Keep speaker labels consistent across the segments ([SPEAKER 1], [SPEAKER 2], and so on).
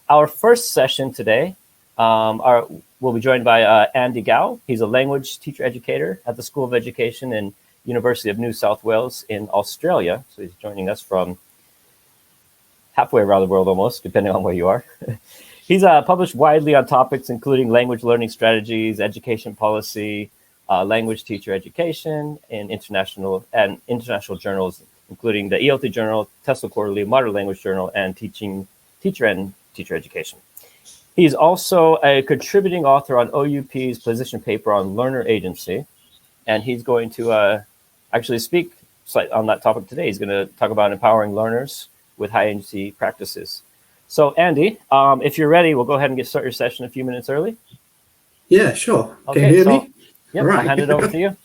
[SPEAKER 1] Our first session today, we'll be joined by Andy Gao. He's a language teacher educator at the School of Education and University of New South Wales in Australia. So he's joining us from halfway around the world almost, depending on where you are. He's published widely on topics including language learning strategies, education policy, language teacher education, and international journals, including the ELTOC Journal, TESOL Quarterly, Modern Language Journal, and Teacher and Teacher Education. He's also a contributing author on OUP's position paper on learner agency, and he's going to actually speak on that topic today. He's going to talk about empowering learners with high agency practices. So Andy, if you're ready, we'll go ahead and start your session a few minutes early.
[SPEAKER 2] Yeah, sure.
[SPEAKER 1] Okay,
[SPEAKER 2] can you hear me?
[SPEAKER 1] Yep, right. I'll hand it over to you.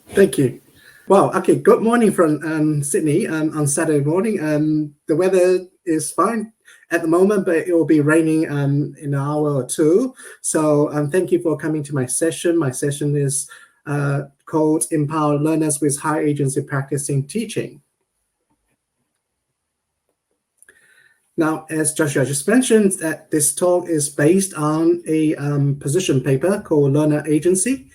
[SPEAKER 2] Thank you. Well, okay, good morning from Sydney on Saturday morning. The weather is fine at the moment, but it will be raining in an hour or two. So thank you for coming to my session. My session is called Empower Learners with High Agency Practicing Teaching. Now, as Joshua just mentioned, that this talk is based on a position paper called Learner Agency.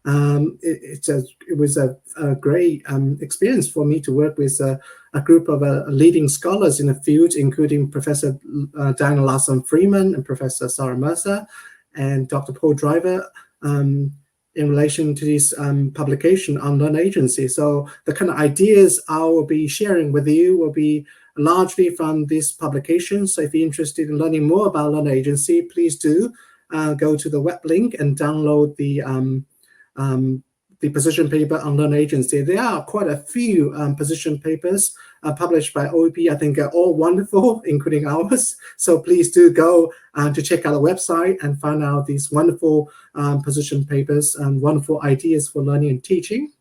[SPEAKER 2] It was a great experience for me to work with a group of leading scholars in the field, including Professor Diana Larson-Freeman and Professor Sarah Mercer and Dr. Paul Driver in relation to this publication on learner agency. So the kind of ideas I will be sharing with you will be largely from this publication. So if you're interested in learning more about learner agency, please do go to the web link and download the position paper on learner agency. There are quite a few position papers published by OUP. I think are all wonderful, including ours. So please do go to check out the website and find out these wonderful position papers and wonderful ideas for learning and teaching.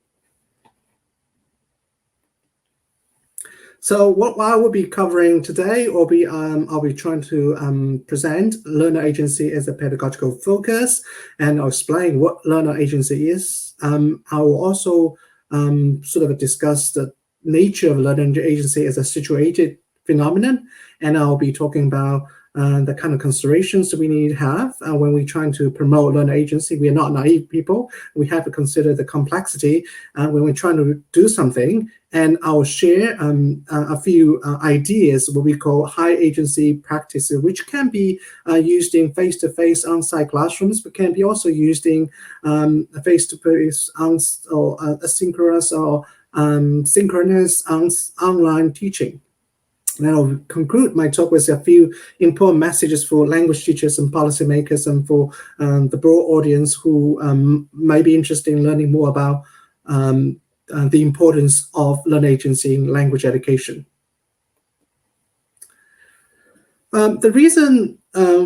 [SPEAKER 2] So what I will be covering today, I'll be trying to present learner agency as a pedagogical focus, and I'll explain what learner agency is. I will also sort of discuss the nature of learner agency as a situated phenomenon, and I'll be talking about the kind of considerations that we need to have when we're trying to promote learner agency. We are not naive people. We have to consider the complexity when we're trying to do something. And I'll share a few ideas, what we call high agency practices, which can be used in face-to-face on-site classrooms, but can be also used in face-to-face or asynchronous or synchronous online teaching. And I'll conclude my talk with a few important messages for language teachers and policymakers and for the broad audience who may be interested in learning more about the importance of learner agency in language education. The reason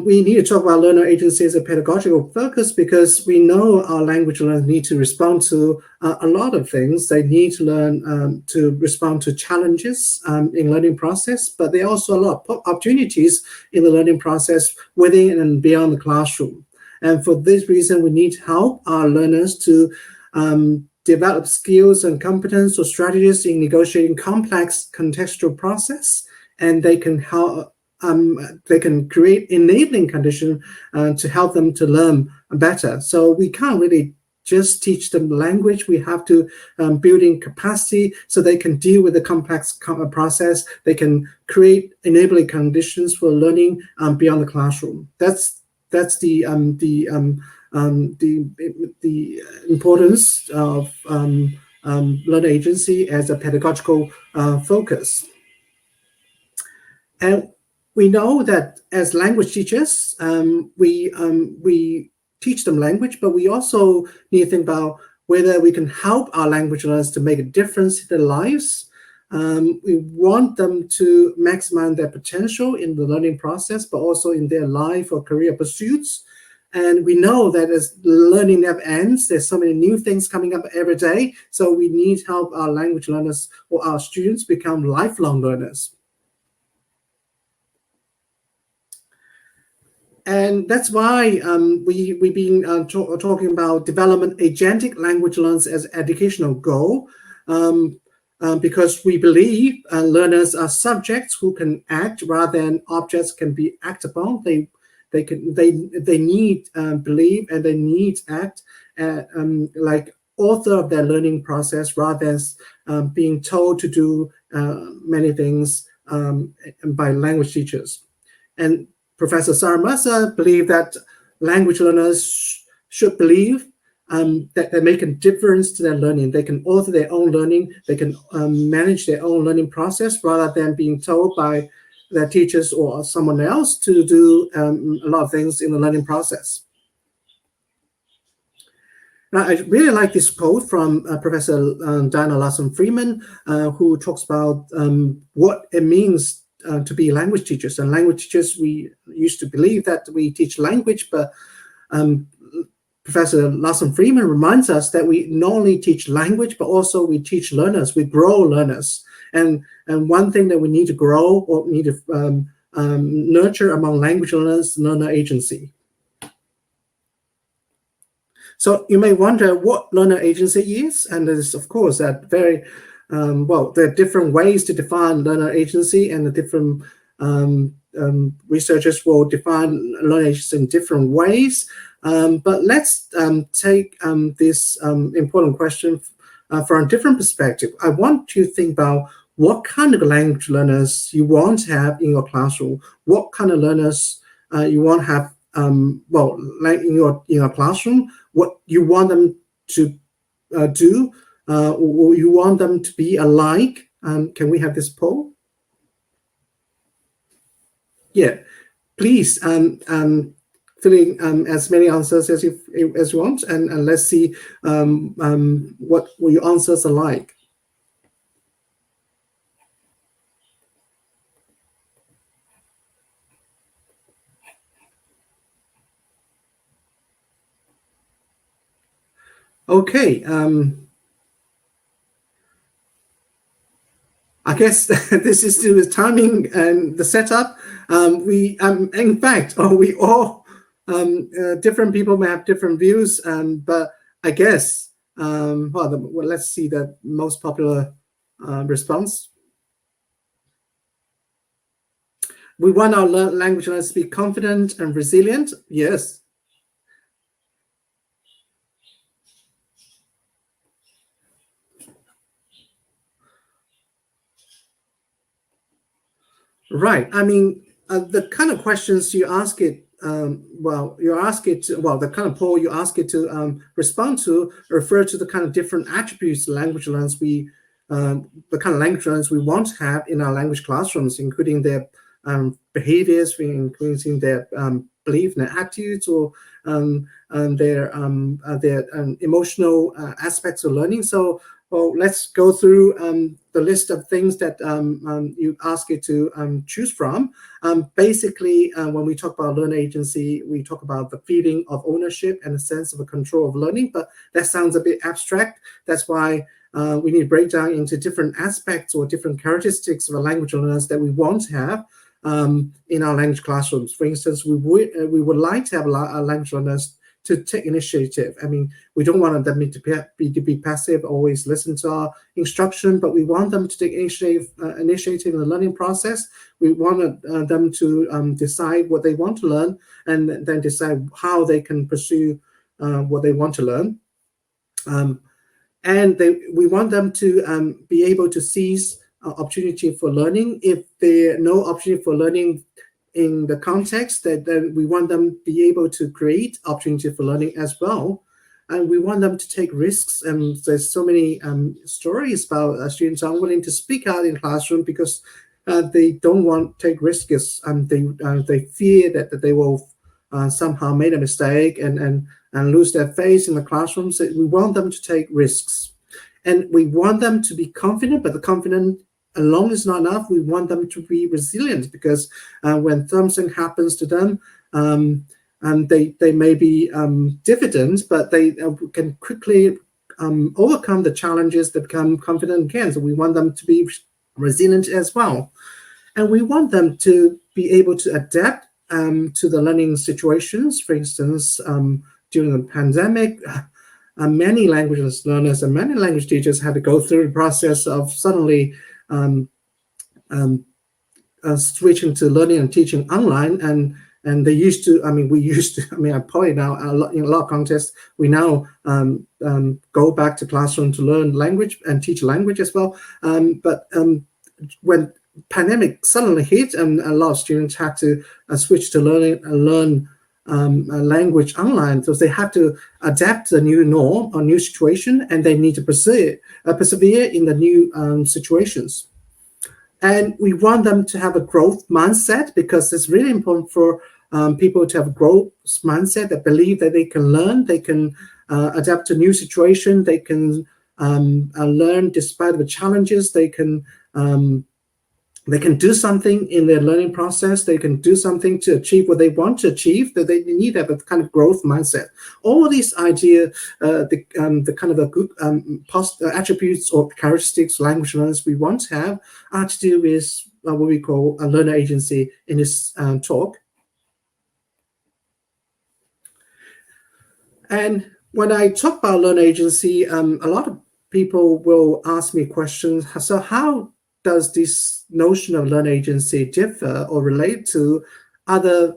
[SPEAKER 2] we need to talk about learner agency as a pedagogical focus because we know our language learners need to respond to a lot of things. They need to learn to respond to challenges in learning process, but there are also a lot of opportunities in the learning process within and beyond the classroom. And for this reason, we need to help our learners to develop skills and competence or strategies in negotiating complex contextual process, and they can help. They can create enabling conditions to help them to learn better. So we can't really just teach them language. We have to build in capacity so they can deal with the complex process. They can create enabling conditions for learning beyond the classroom. That's the importance of learner agency as a pedagogical focus. And we know that as language teachers, we teach them language, but we also need to think about whether we can help our language learners to make a difference in their lives. We want them to maximize their potential in the learning process, but also in their life or career pursuits. And we know that as learning never ends, there's so many new things coming up every day. So we need to help our language learners or our students become lifelong learners. And that's why we've been talking about development agentic language learners as educational goal. because we believe learners are subjects who can act rather than objects can be acted upon. They need believe, and they need act like author of their learning process rather than being told to do many things by language teachers. And Professor Saramasa believed that language learners should believe that they make a difference to their learning. They can author their own learning. They can manage their own learning process rather than being told by their teachers or someone else to do a lot of things in the learning process. Now, I really like this quote from Professor Diana Larson-Freeman, who talks about what it means to be language teachers. And language teachers, we used to believe that we teach language, but Professor Larson-Freeman reminds us that we not only teach language, but also we teach learners, we grow learners. And one thing that we need to grow or need to nurture among language learners, learner agency. So you may wonder what learner agency is, and there's of course that very well. There are different ways to define learner agency, and the different researchers will define learner agency in different ways. But let's take this important question from a different perspective. I want you to think about what kind of language learners you want to have in your classroom. What kind of learners you want to have well, like in your classroom, what you want them to do, or you want them to be alike. Can we have this poll? Yeah, please fill in as many answers as you want, and let's see what your answers are like. Okay, I guess this is to do with timing and the setup. In fact, we all different people may have different views, but I guess well, let's see the most popular response. We want our language learners to be confident and resilient. Yes. Right. I mean, the kind of questions you ask it, the kind of poll you ask it to respond to refer to the kind of different attributes language learners the kind of language learners we want to have in our language classrooms, including their behaviors, including their belief and their attitudes, or their emotional aspects of learning. So, well, let's go through the list of things that you ask it to choose from. Basically, when we talk about learner agency, we talk about the feeling of ownership and a sense of a control of learning, but that sounds a bit abstract. That's why we need to break down into different aspects or different characteristics of the language learners that we want to have in our language classrooms. For instance, we would like to have our language learners to take initiative. I mean, we don't want them to be passive, always listen to our instruction, but we want them to take initiative in the learning process. We want them to decide what they want to learn, and then decide how they can pursue what they want to learn. And we want them to be able to seize opportunity for learning. If there are no opportunity for learning in the context, that we want them to be able to create opportunity for learning as well. And we want them to take risks. And there's so many stories about students unwilling to speak out in classroom because they don't want to take risks, and they fear that they will somehow make a mistake and lose their face in the classroom. So we want them to take risks, and we want them to be confident, but the confident alone is not enough. We want them to be resilient, because when something happens to them, they may be diffident, but they can quickly overcome the challenges that become confident again. So we want them to be resilient as well. And we want them to be able to adapt to the learning situations. For instance, during the pandemic, many language learners and many language teachers had to go through the process of suddenly switching to learning and teaching online. And they used to, I probably now in a lot of contexts, we now go back to classroom to learn language and teach language as well. But when pandemic suddenly hit, and a lot of students had to switch to learn a language online, so they have to adapt the new norm or new situation, and they need to persevere in the new situations. And we want them to have a growth mindset, because it's really important for people to have a growth mindset that believe that they can learn, they can adapt to new situation, they can learn despite the challenges, they can do something in their learning process, they can do something to achieve what they want to achieve, that they need to have a kind of growth mindset. All these ideas, the kind of a good attributes or characteristics language learners we want to have are to do with what we call a learner agency in this talk. And when I talk about learner agency, a lot of people will ask me questions. So how does this notion of learner agency differ or relate to other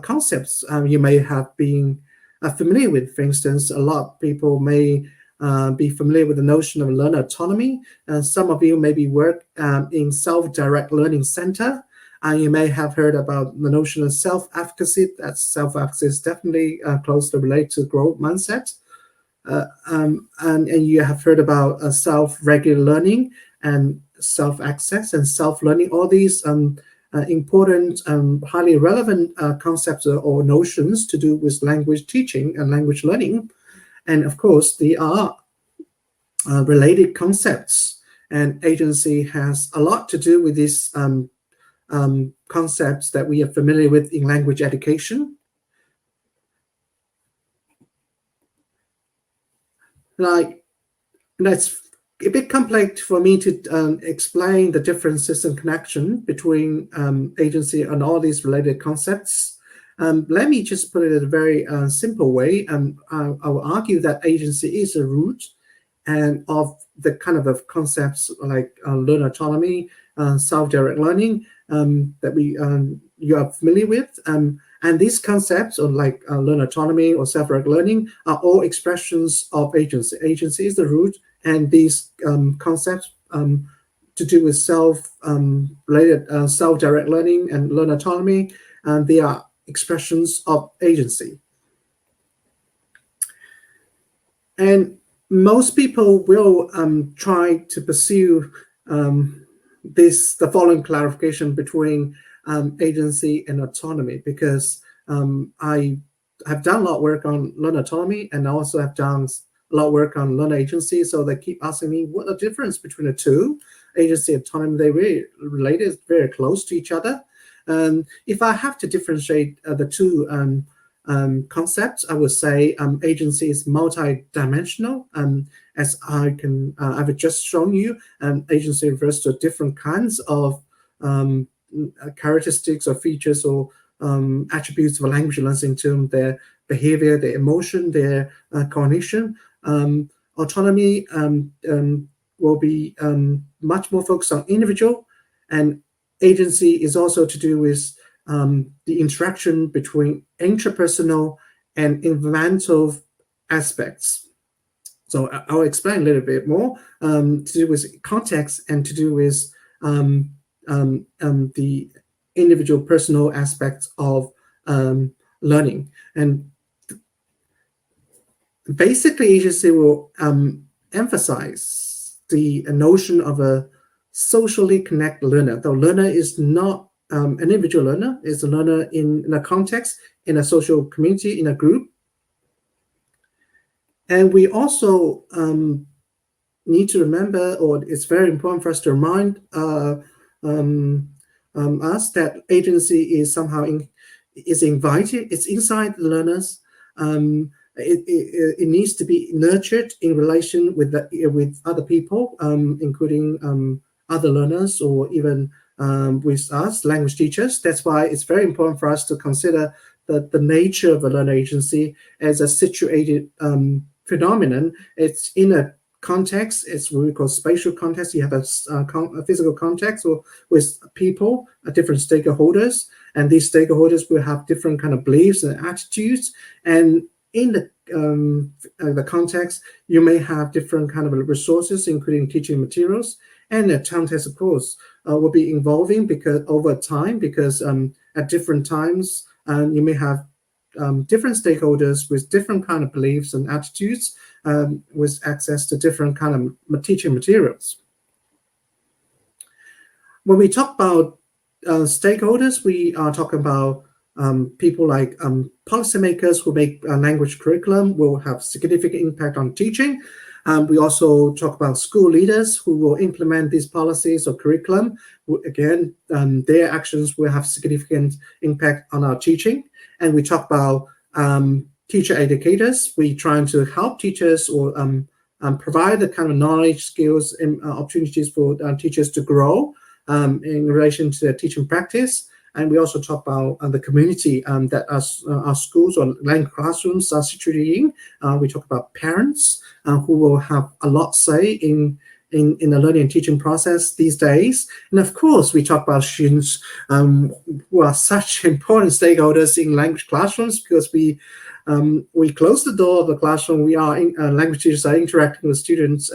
[SPEAKER 2] concepts you may have been familiar with? For instance, a lot of people may be familiar with the notion of learner autonomy. Some of you maybe work in self-direct learning center. You may have heard about the notion of self-efficacy. That self-efficacy is definitely closely related to growth mindset. And you have heard about self-regular learning and self-access and self-learning. All these important, highly relevant concepts or notions to do with language teaching and language learning. And of course, they are related concepts. And agency has a lot to do with these concepts that we are familiar with in language education. Like, that's a bit complex for me to explain the differences and connection between agency and all these related concepts. Let me just put it in a very simple way. I will argue that agency is a root and of the kind of concepts like learner autonomy, self-direct learning that you are familiar with. And these concepts, or like learner autonomy or self-direct learning, are all expressions of agency. Agency is the root, and these concepts to do with self-related self-direct learning and learner autonomy, they are expressions of agency. And most people will try to pursue the following clarification between agency and autonomy, because I have done a lot of work on learner autonomy and also have done a lot of work on learner agency. So they keep asking me what the difference between the two. Agency and autonomy, they're really related, very close to each other. If I have to differentiate the two concepts, I would say agency is multi-dimensional. As I've just shown you, agency refers to different kinds of characteristics or features or attributes of a language learner in terms of their behavior, their emotion, their cognition. Autonomy will be much more focused on individual, and agency is also to do with the interaction between intrapersonal and environmental aspects. So I'll explain a little bit more to do with context and to do with the individual personal aspects of learning. And basically, agency will emphasize the notion of a socially connected learner. The learner is not an individual learner, is a learner in a context, in a social community, in a group. And we also need to remember, or it's very important for us to remind us that agency is somehow is invited, it's inside the learners. It needs to be nurtured in relation with other people, including other learners, or even with us, language teachers. That's why it's very important for us to consider the nature of a learner agency as a situated phenomenon. It's in a context. It's what we call spatial context. You have a physical context or with people, different stakeholders, and these stakeholders will have different kind of beliefs and attitudes. And in the context, you may have different kind of resources, including teaching materials. And the context, of course, will be evolving because over time, because at different times, you may have different stakeholders with different kind of beliefs and attitudes, with access to different kind of teaching materials. When we talk about stakeholders, we are talking about people like policymakers who make language curriculum will have significant impact on teaching. We also talk about school leaders who will implement these policies or curriculum. Again, their actions will have significant impact on our teaching. And we talk about teacher educators. We trying to help teachers or provide the kind of knowledge, skills, and opportunities for teachers to grow in relation to their teaching practice. And we also talk about the community that our schools or language classrooms are situated in. We talk about parents who will have a lot say in the learning and teaching process these days. And of course, we talk about students who are such important stakeholders in language classrooms, because we close the door of the classroom. We are language teachers are interacting with students,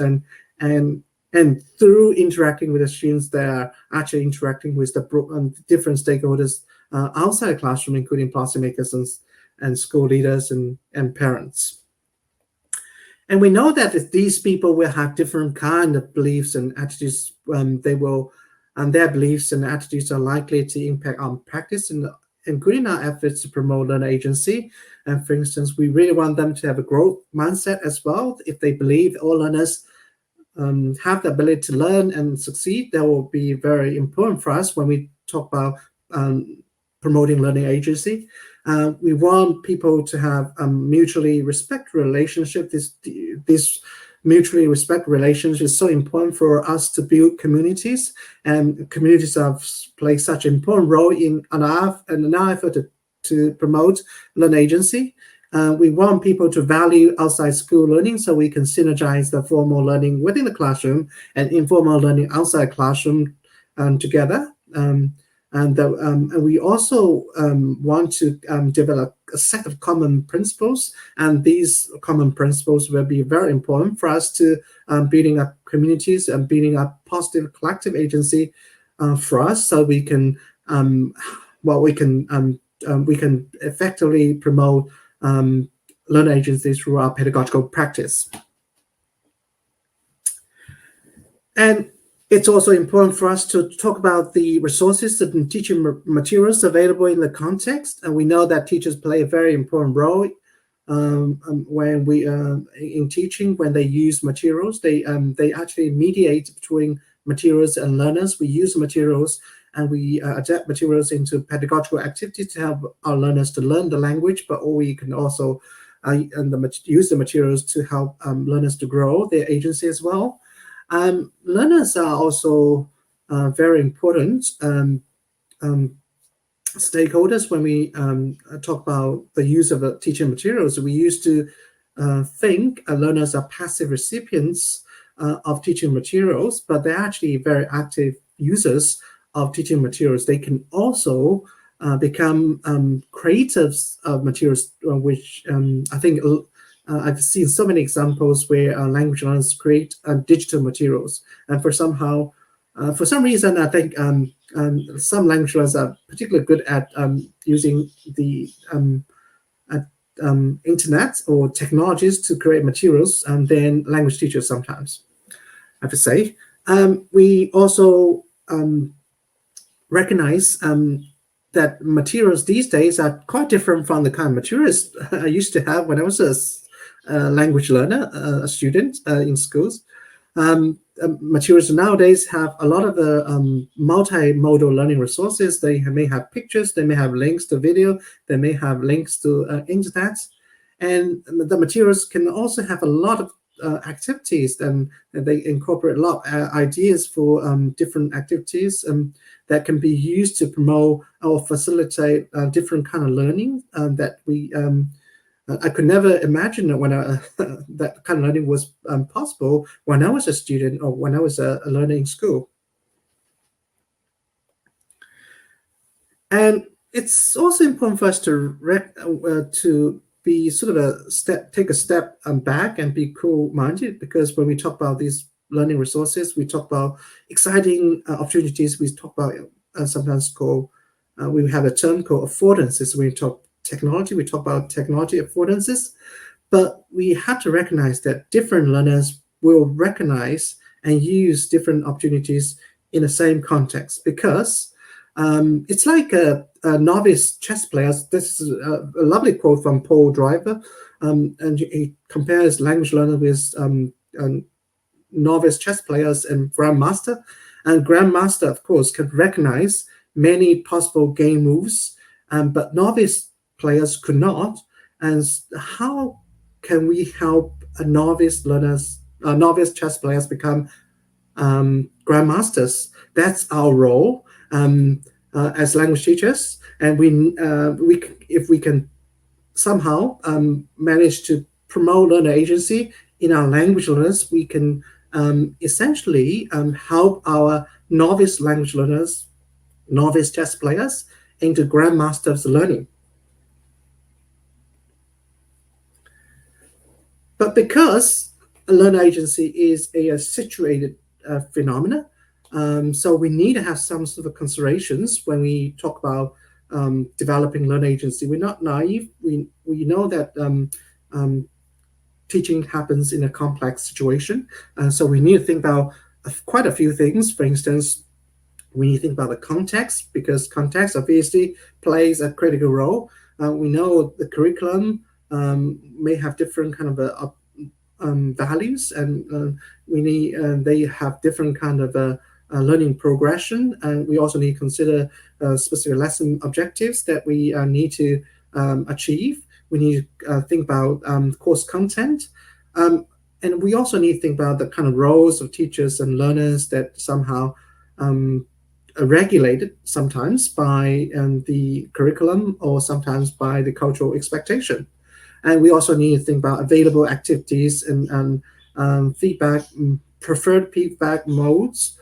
[SPEAKER 2] and through interacting with the students, they are actually interacting with the different stakeholders outside the classroom, including policymakers and school leaders and parents. And we know that these people will have different kind of beliefs and attitudes. Their beliefs and attitudes are likely to impact on practice, including our efforts to promote learner agency. And for instance, we really want them to have a growth mindset as well. If they believe all learners have the ability to learn and succeed, that will be very important for us when we talk about promoting learning agency. We want people to have mutually respect relationship. This mutually respect relationship is so important for us to build communities, and communities have played such an important role in our effort to promote learning agency. We want people to value outside school learning, so we can synergize the formal learning within the classroom and informal learning outside classroom together. And we also want to develop a set of common principles, and these common principles will be very important for us to building up communities and building up positive collective agency for us, so we can effectively promote learner agency through our pedagogical practice. And it's also important for us to talk about the resources and teaching materials available in the context. And we know that teachers play a very important role when we in teaching. When they use materials, they actually mediate between materials and learners. We use materials and we adapt materials into pedagogical activities to help our learners to learn the language, but we can also use the materials to help learners to grow their agency as well. Learners are also very important stakeholders when we talk about the use of teaching materials. We used to think learners are passive recipients of teaching materials, but they're actually very active users of teaching materials. They can also become creators of materials, which I think I've seen so many examples where language learners create digital materials. And for some reason, I think some language learners are particularly good at using the internet or technologies to create materials, and then language teachers sometimes, I have to say. We also recognize that materials these days are quite different from the kind of materials I used to have when I was a language learner, a student in schools. Materials nowadays have a lot of the multimodal learning resources. They may have pictures, they may have links to video, they may have links to internet. And the materials can also have a lot of activities, and they incorporate a lot of ideas for different activities that can be used to promote or facilitate different kind of learning that we I could never imagine that when that kind of learning was possible when I was a student or when I was a learner in school. And it's also important for us to be sort of take a step back and be cool-minded, because when we talk about these learning resources, we talk about exciting opportunities. We talk about sometimes we have a term called affordances. When we talk technology, we talk about technology affordances, but we have to recognize that different learners will recognize and use different opportunities in the same context, because it's like a novice chess player. This is a lovely quote from Paul Driver, and he compares language learner with novice chess players and grandmaster. And grandmaster, of course, can recognize many possible game moves, but novice players could not. And how can we help novice chess players become grandmasters? That's our role as language teachers, and if we can somehow manage to promote learner agency in our language learners, we can essentially help our novice language learners, novice chess players, into grandmasters learning. But because a learner agency is a situated phenomena, so we need to have some sort of considerations when we talk about developing learner agency. We're not naive. We know that teaching happens in a complex situation. So we need to think about quite a few things. For instance, we need to think about the context, because context obviously plays a critical role. We know the curriculum may have different kind of values, and they have different kind of learning progression, and we also need to consider specific lesson objectives that we need to achieve. We need to think about course content, and we also need to think about the kind of roles of teachers and learners that somehow are regulated sometimes by the curriculum or sometimes by the cultural expectation. And we also need to think about available activities and feedback, preferred feedback modes,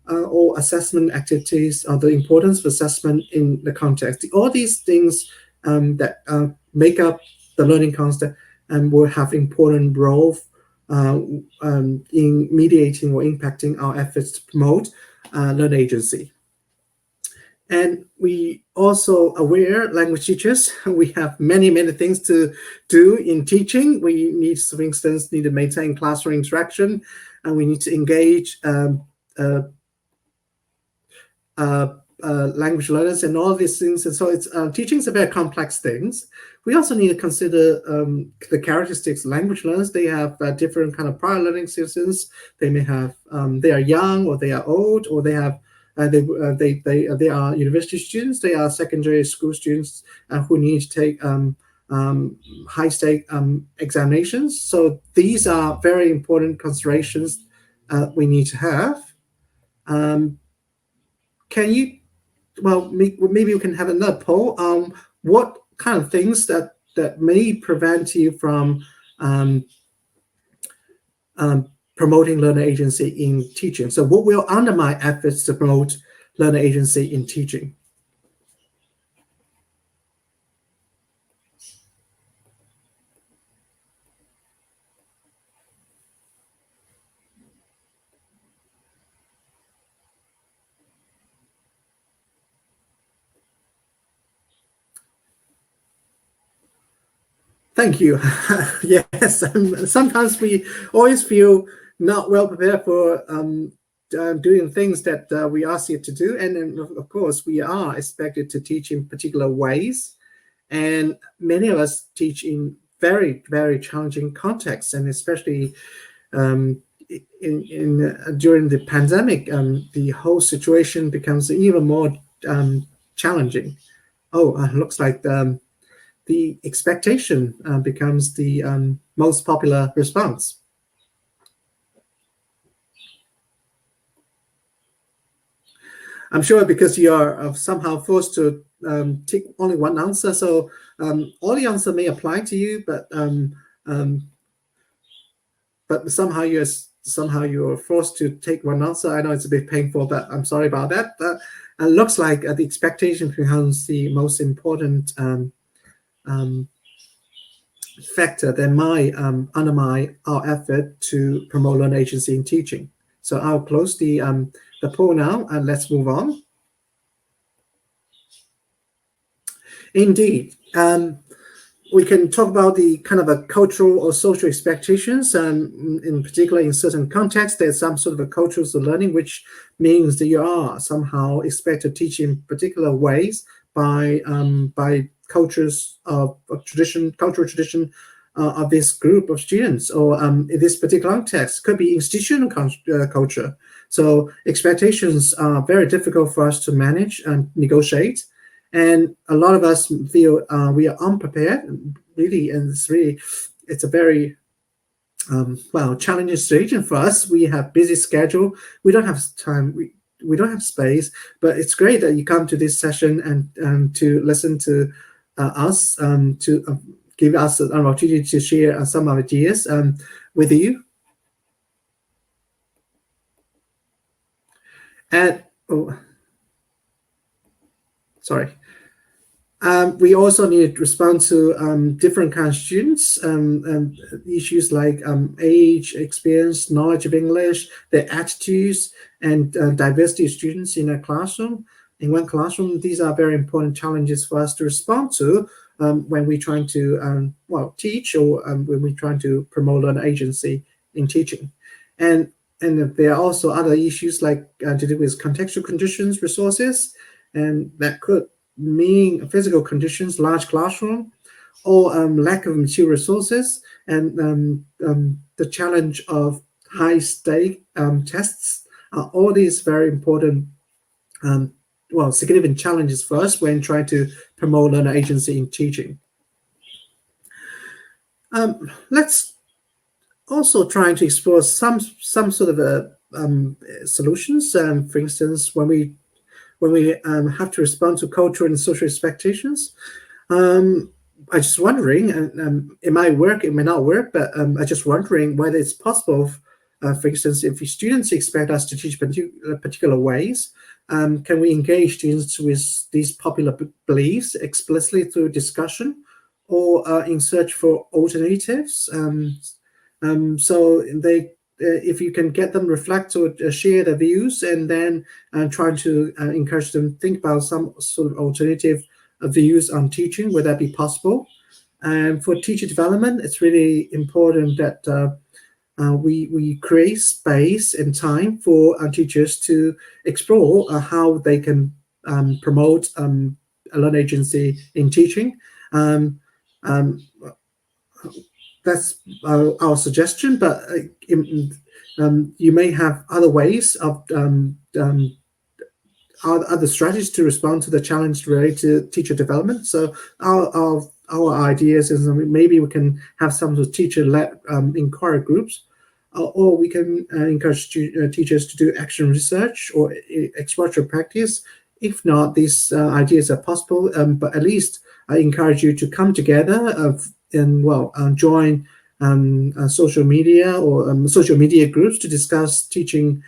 [SPEAKER 2] or assessment activities, the importance of assessment in the context. All these things that make up the learning context and will have important role in mediating or impacting our efforts to promote learner agency. And we also aware, language teachers, we have many things to do in teaching. We need, for instance, to maintain classroom interaction, and we need to engage language learners and all these things. And so it's teaching is a very complex things. We also need to consider the characteristics of language learners. They have different kind of prior learning systems. They may have they are young, or they are old, or they have they are university students. They are secondary school students who need to take high-stake examinations. So these are very important considerations we need to have. Can you? Well, maybe we can have another poll. What kind of things that may prevent you from promoting learner agency in teaching? So what will undermine efforts to promote learner agency in teaching? Thank you. Yes, sometimes we always feel not well prepared for doing things that we ask you to do. And then, of course, we are expected to teach in particular ways. And many of us teach in very challenging contexts, and especially during the pandemic, the whole situation becomes even more challenging. Looks like the expectation becomes the most popular response. I'm sure because you are somehow forced to take only one answer. So all the answer may apply to you, but somehow you're forced to take one answer. I know it's a bit painful, but I'm sorry about that. But it looks like the expectation becomes the most important factor that might undermine our effort to promote learner agency in teaching. So I'll close the poll now, and let's move on. Indeed. We can talk about the kind of a cultural or social expectations, in particular in certain contexts, there's some sort of a cultural learning, which means that you are somehow expected to teach in particular ways by cultures of tradition, cultural tradition of this group of students, or in this particular context, could be institutional culture. So expectations are very difficult for us to manage and negotiate. And a lot of us feel we are unprepared, really, and it's a very challenging situation for us. We have busy schedule. We don't have time. We don't have space. But it's great that you come to this session and to listen to us, to give us an opportunity to share some ideas with you. And sorry. We also need to respond to different kinds of students, issues like age, experience, knowledge of English, their attitudes, and diversity of students in a classroom. In one classroom, these are very important challenges for us to respond to when we're trying to teach, or when we're trying to promote an agency in teaching. And there are also other issues like to do with contextual conditions, resources, and that could mean physical conditions, large classroom, or lack of material resources, and the challenge of high-stake tests. All these very important, significant challenges for us when trying to promote learner agency in teaching. Let's also try to explore some sort of solutions. For instance, when we have to respond to cultural and social expectations. I'm just wondering, it might work, it may not work, but I'm just wondering whether it's possible, for instance, if students expect us to teach particular ways, can we engage students with these popular beliefs explicitly through discussion, or in search for alternatives? So if you can get them reflect or share their views, and then try to encourage them to think about some sort of alternative views on teaching, would that be possible? And for teacher development, it's really important that we create space and time for teachers to explore how they can promote a learner agency in teaching. That's our suggestion, but you may have other ways of other strategies to respond to the challenge related to teacher development. So our ideas is maybe we can have some sort of teacher-led inquiry groups, or we can encourage teachers to do action research or exploratory practice. If not, these ideas are possible, but at least I encourage you to come together and join social media or social media groups to discuss teaching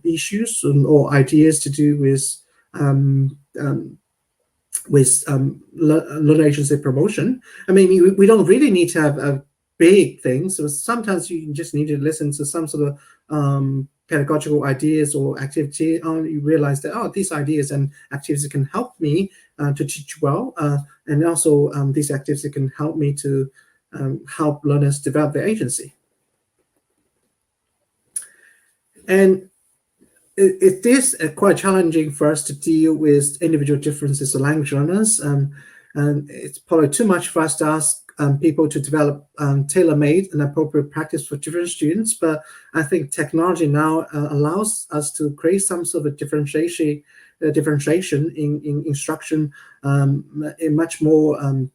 [SPEAKER 2] issues or ideas to do with learner agency promotion. I mean, we don't really need to have a big thing. So sometimes you just need to listen to some sort of pedagogical ideas or activity. You realize that these ideas and activities can help me to teach well, and also these activities can help me to help learners develop their agency. And it is quite challenging for us to deal with individual differences of language learners, and it's probably too much for us to ask people to develop tailor-made and appropriate practice for different students. But I think technology now allows us to create some sort of differentiation in instruction in a much more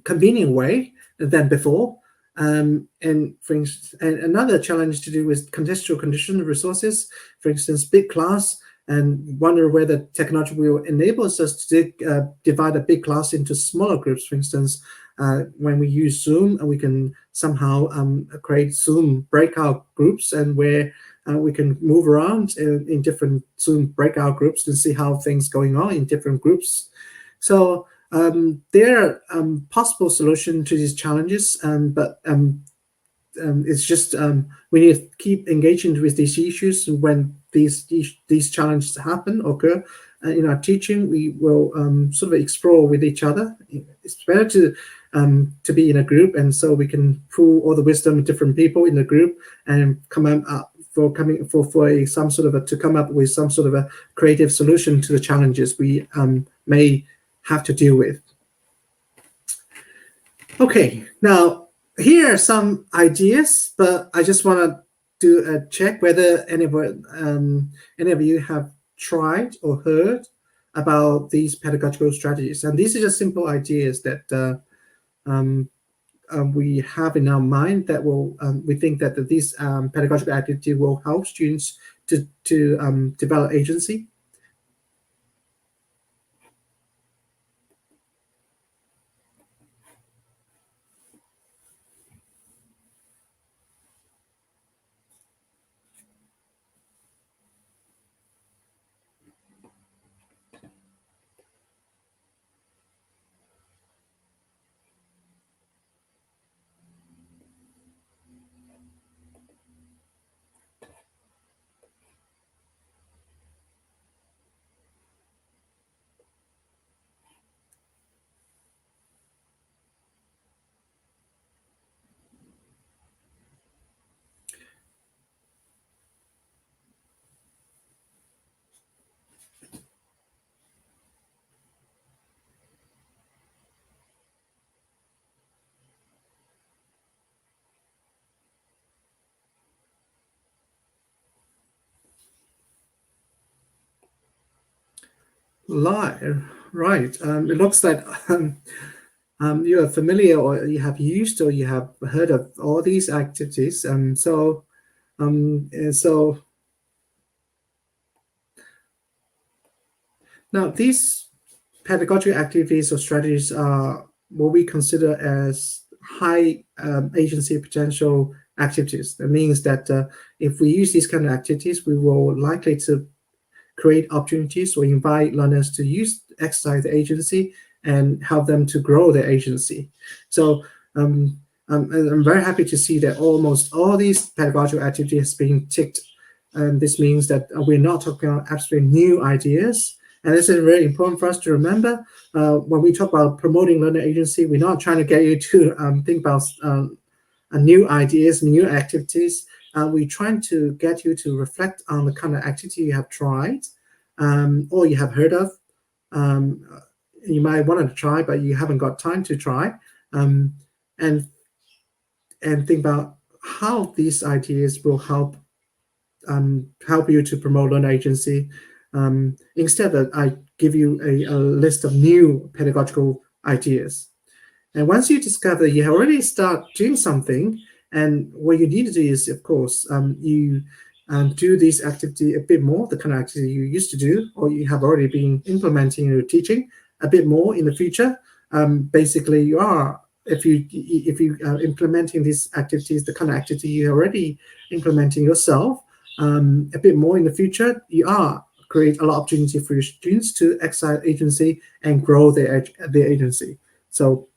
[SPEAKER 2] convenient way than before. And for instance, and another challenge to do with contextual condition resources. For instance, big class and wonder whether technology will enable us to divide a big class into smaller groups. For instance, when we use Zoom, we can somehow create Zoom breakout groups, and where we can move around in different Zoom breakout groups to see how things going on in different groups. So there are possible solutions to these challenges, but it's just we need to keep engaging with these issues. And when these challenges occur in our teaching, we will sort of explore with each other. It's better to be in a group, and so we can pull all the wisdom of different people in the group and come up to come up with some sort of a creative solution to the challenges we may have to deal with. Okay, now here are some ideas, but I just want to do a check whether any of you have tried or heard about these pedagogical strategies. And these are just simple ideas that we have in our mind that will we think that these pedagogical activity will help students to develop agency. Right. It looks like you are familiar, or you have used, or you have heard of all these activities. So now these pedagogical activities or strategies are what we consider as high agency potential activities. That means that if we use these kind of activities, we will likely to create opportunities or invite learners to exercise the agency and help them to grow their agency. So I'm very happy to see that almost all these pedagogical activities being ticked. And this means that we're not talking about absolutely new ideas. And this is very important for us to remember. When we talk about promoting learner agency, we're not trying to get you to think about new ideas, new activities. We're trying to get you to reflect on the kind of activity you have tried or you have heard of. You might want to try, but you haven't got time to try. And think about how these ideas will help you to promote learner agency. Instead, I give you a list of new pedagogical ideas. And once you discover you already start doing something, and what you need to do is, of course, you do this activity a bit more, the kind of activity you used to do, or you have already been implementing in your teaching a bit more in the future. Basically, you are, if you are implementing these activities, the kind of activity you're already implementing yourself, a bit more in the future, you are create a lot of opportunity for your students to exercise agency and grow their agency. So,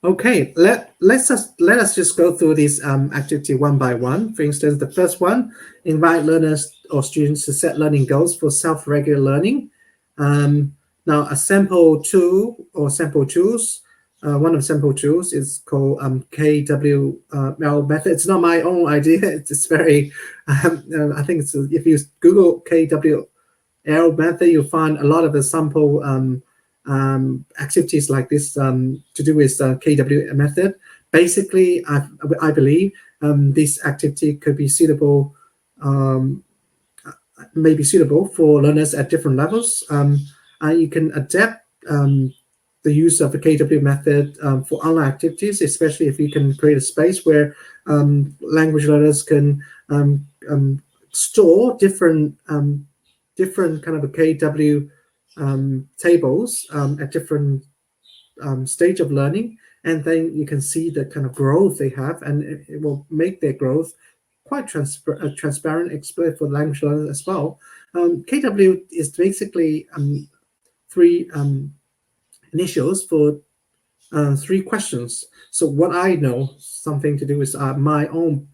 [SPEAKER 2] okay, let us just go through this activity one by one. For instance, the first one, invite learners or students to set learning goals for self-regular learning. Now, a sample tool or sample tools, one of the sample tools is called KWL method. It's not my own idea. It's very, I think it's, if you Google KWL method, you'll find a lot of the sample activities like this to do with KW method. Basically, I believe this activity could be suitable, maybe suitable for learners at different levels. You can adapt the use of the KW method for online activities, especially if you can create a space where language learners can store different kind of a KW tables at different stage of learning, and then you can see the kind of growth they have, and it will make their growth quite transparent, explain for language learners as well. KW is basically 3 initials for 3 questions. So what I know, something to do with my own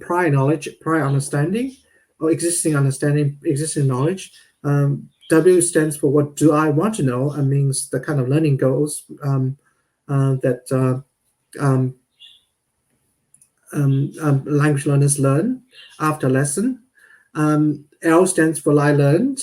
[SPEAKER 2] prior knowledge, prior understanding, or existing knowledge. W stands for what do I want to know, and means the kind of learning goals that language learners learn after lesson. L stands for I learned.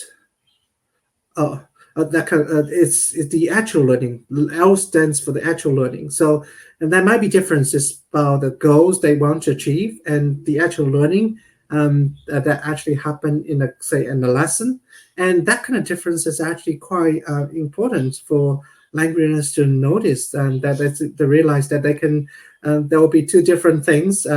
[SPEAKER 2] It's the actual learning. L stands for the actual learning. So, and there might be differences about the goals they want to achieve and the actual learning that actually happen in in a lesson. And that kind of difference is actually quite important for language learners to notice, and that they realize that they can. There will be 2 different things.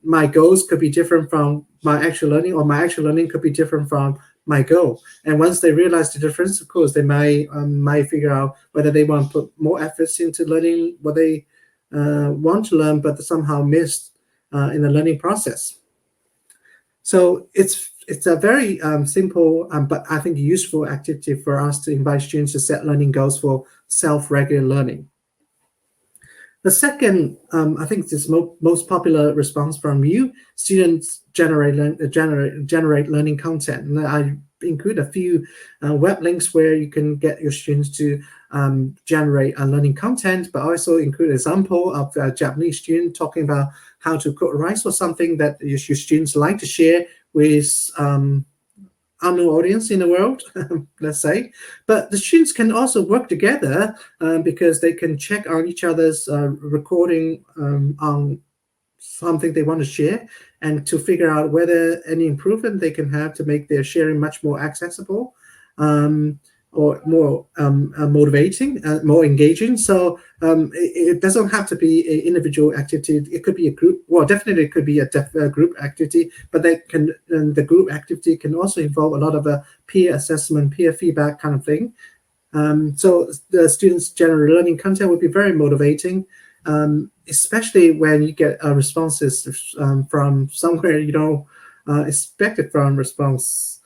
[SPEAKER 2] My goals could be different from my actual learning, or my actual learning could be different from my goal. And once they realize the difference, of course, they might figure out whether they want to put more efforts into learning what they want to learn, but somehow missed in the learning process. So it's a very simple, but I think useful activity for us to invite students to set learning goals for self-regular learning. The second, I think this most popular response from you, students generate learning content. And I include a few web links where you can get your students to generate learning content, but also include an example of a Japanese student talking about how to cook rice, or something that your students like to share with unknown audience in the world, let's say. But the students can also work together because they can check on each other's recording on something they want to share, and to figure out whether any improvement they can have to make their sharing much more accessible, or more motivating, more engaging. So it doesn't have to be an individual activity. It could be a group. Well, definitely it could be a group activity, but the group activity can also involve a lot of peer assessment, peer feedback kind of thing. So the students' general learning content would be very motivating, especially when you get responses from somewhere you don't expect it from response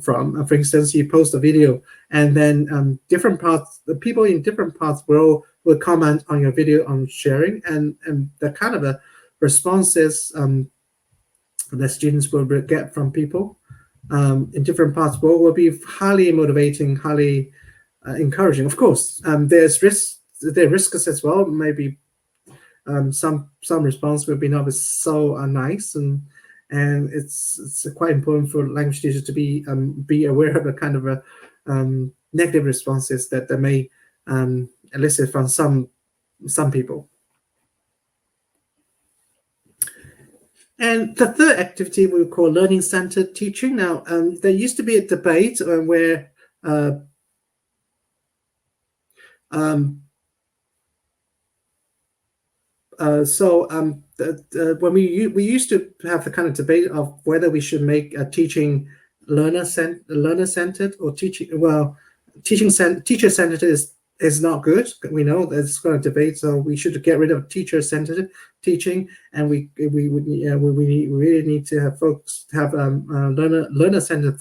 [SPEAKER 2] from. For instance, you post a video, and then the people in different parts will comment on your video on sharing, and the kind of a responses that students will get from people in different parts will be highly motivating, highly encouraging. Of course, there are risks as well. Maybe some response will be not so nice, and it's quite important for language teachers to be aware of the kind of negative responses that they may elicit from some people. And the third activity we call learning-centered teaching. Now, there used to be a debate where when we used to have the kind of debate of whether we should make teaching learner-centered or teacher-centered is not good. We know there's kind of debate, so we should get rid of teacher-centered teaching, and we really need to have folks have learner-centered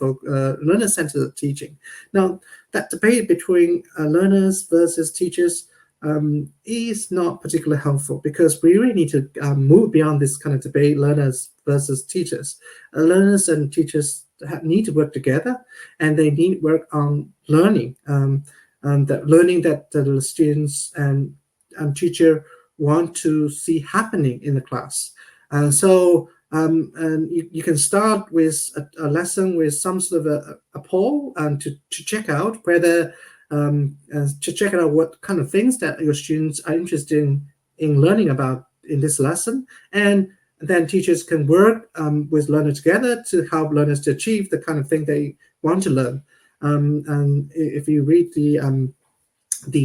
[SPEAKER 2] teaching. Now, that debate between learners versus teachers is not particularly helpful, because we really need to move beyond this kind of debate, learners versus teachers. Learners and teachers need to work together, and they need work on learning, that learning that the students and teacher want to see happening in the class. And so you can start with a lesson with some sort of a poll, and to check out whether what kind of things that your students are interested in learning about in this lesson. And then teachers can work with learners together to help learners to achieve the kind of thing they want to learn. And if you read the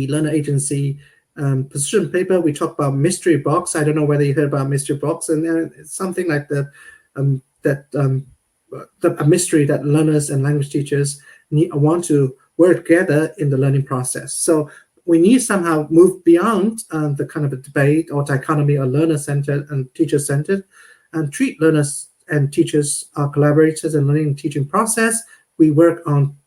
[SPEAKER 2] Learner Agency position paper, we talk about mystery box. I don't know whether you heard about mystery box, and it's something like that a mystery that learners and language teachers want to work together in the learning process. So we need to somehow move beyond the kind of a debate or dichotomy of learner-centered and teacher-centered, and treat learners and teachers are collaborators in learning and teaching process. We work on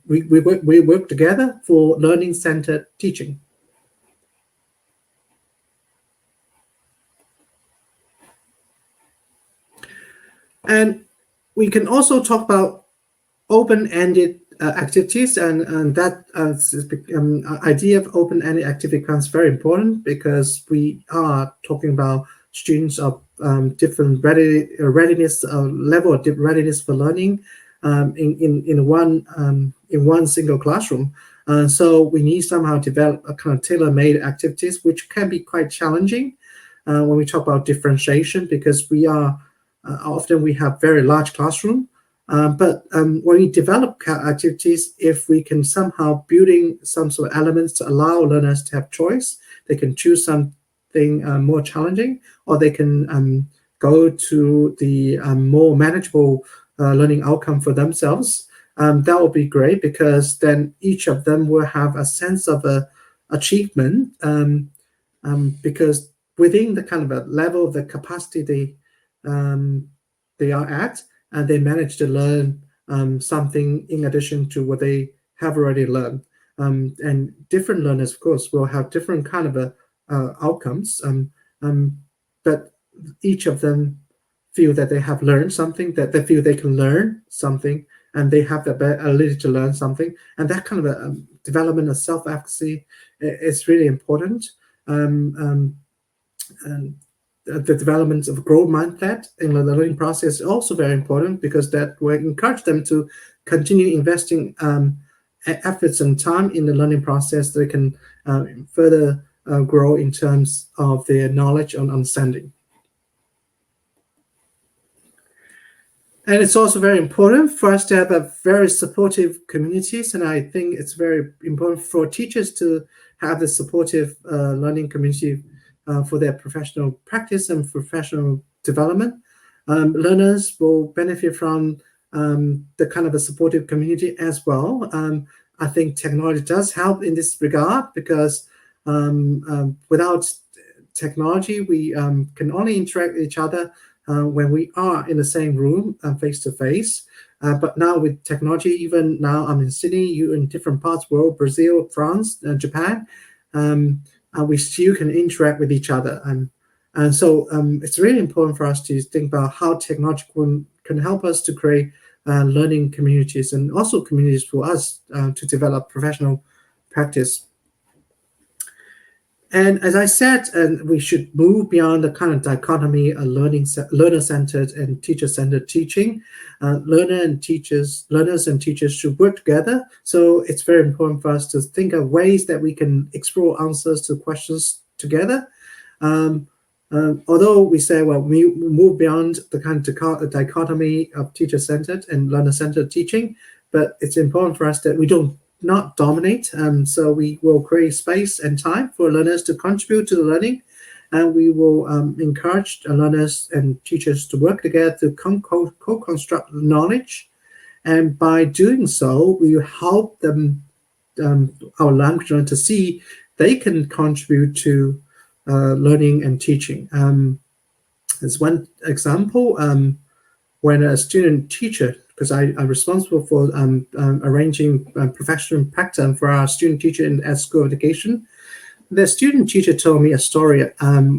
[SPEAKER 2] we work together for learning-centered teaching. And we can also talk about open-ended activities, and that idea of open-ended activity becomes very important because we are talking about students of different readiness level of readiness for learning in one single classroom. So we need somehow develop a kind of tailor-made activities, which can be quite challenging when we talk about differentiation, because we are often we have very large classroom. But when we develop activities, if we can somehow building some sort of elements to allow learners to have choice, they can choose something more challenging, or they can go to the more manageable learning outcome for themselves. That will be great, because then each of them will have a sense of achievement, because within the kind of a level of the capacity they are at, and they manage to learn something in addition to what they have already learned. And different learners, of course, will have different kind of outcomes, but each of them feel that they have learned something, that they feel they can learn something, and they have the ability to learn something. And that kind of a development of self-efficacy is really important. And the development of growth mindset in the learning process is also very important, because that will encourage them to continue investing efforts and time in the learning process. They can further grow in terms of their knowledge and understanding. And it's also very important for us to have a very supportive communities. And I think it's very important for teachers to have the supportive learning community for their professional practice and professional development. Learners will benefit from the kind of a supportive community as well. I think technology does help in this regard, because without technology, we can only interact with each other when we are in the same room face to face. But now with technology, even now I'm in Sydney, you in different parts of the world, Brazil, France, Japan, we still can interact with each other. And so it's really important for us to think about how technology can help us to create learning communities, and also communities for us to develop professional practice. And as I said, we should move beyond the kind of dichotomy of learner-centered and teacher-centered teaching. Learners and teachers should work together. So it's very important for us to think of ways that we can explore answers to questions together. Although we say, well, we move beyond the kind of dichotomy of teacher-centered and learner-centered teaching, but it's important for us that we don't not dominate. So we will create space and time for learners to contribute to the learning, and we will encourage learners and teachers to work together to co-construct knowledge. And by doing so, we help them, our language learners, to see they can contribute to learning and teaching. As one example, when a student teacher, because I'm responsible for arranging professional practice for our student teacher at School of Education. The student teacher told me a story